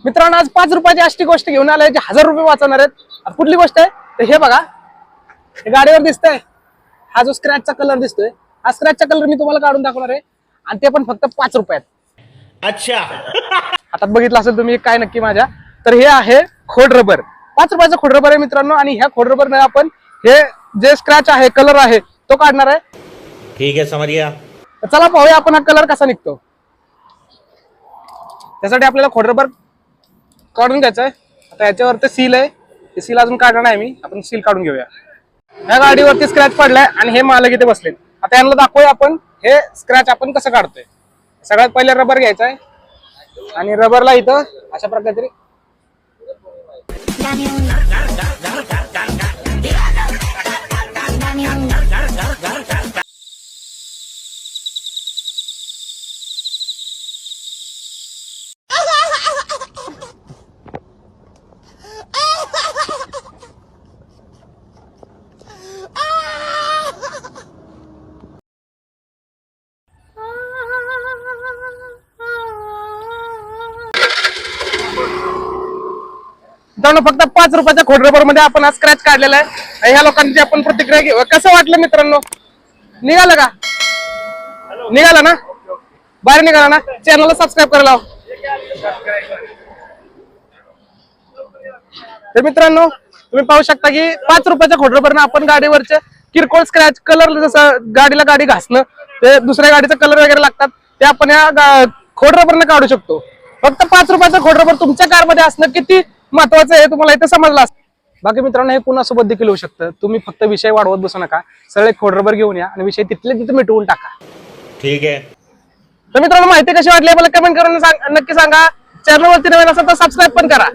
मित्रांनो आज 5 रुपयाची अशी गोष्ट घेऊन आलाय जी 1000 रुपये वाचवणार आहेत. आता कुठली गोष्ट आहे तर हे बघा, हे गाडीवर दिसतंय, हा जो स्क्रॅचचा कलर दिसतोय, हा स्क्रॅचचा कलर मी तुम्हाला काढून दाखवणार आहे आणि ते पण फक्त 5 रुपयात. अच्छा आता बघितलं असेल तुम्ही काय नक्की माझ्या, तर हे आहे खोड रबर. 5 रुपयाचं खोड रबर आहे मित्रांनो आणि ह्या खोड रबरने आपण हे जे स्क्रॅच आहे, कलर आहे तो काढणार आहे. ठीक है, समझ गया. तर चला पाहूया आपण हा कलर कसा निघतो. त्यासाठी आपल्याला खोड रबर काढून घ्यायचं आहे. आता याच्यावरती सील आहे, ते सील अजून काढणार नाही मी, आपण सील काढून घेऊया. ह्या गाडीवरती स्क्रॅच पडलाय आणि हे मालक इथे बसलेत. आता यांना दाखवूया आपण हे स्क्रॅच आपण कसं काढतोय. सगळ्यात पहिले रबर घ्यायचा आहे आणि रबरला इथं अशा प्रकारे फक्त 5 रुपयाच्या खोड रबर मध्ये आपण हा स्क्रॅच काढलेला आहे. ह्या लोकांची आपण प्रतिक्रिया घेऊ. कसं वाटलं मित्रांनो? निघालं का? निघाला ना? बाहेर निघाला ना? चॅनलला सबस्क्राईब करायला लाव. तर मित्रांनो तुम्ही पाहू शकता की 5 रुपयाच्या खोड रबरनं आपण गाडीवरचे किरकोळ स्क्रॅच, कलर जसं गाडीला गाडी घासणं, ते दुसऱ्या गाडीचा कलर वगैरे लागतात ते आपण या खोड रबरनं काढू शकतो. फक्त 5 रुपयाचं खोड रबर तुमच्या कारमध्ये असणं किती महत्वाचं आहे तुम्हाला इथं समजलं असतं. बाकी मित्रांनो हे कुणासोबत देखील होऊ शकतं. तुम्ही फक्त विषय वाढवत बसू नका, सरळ खोड रबर घेऊन या आणि विषय तिथले तिथे मिटवून टाका. ठीक आहे. तर मित्रांनो माहिती कशी वाटली मला कमेंट करून नक्की सांगा. चॅनलवरती नवीन असेल तर सबस्क्राईब पण करा.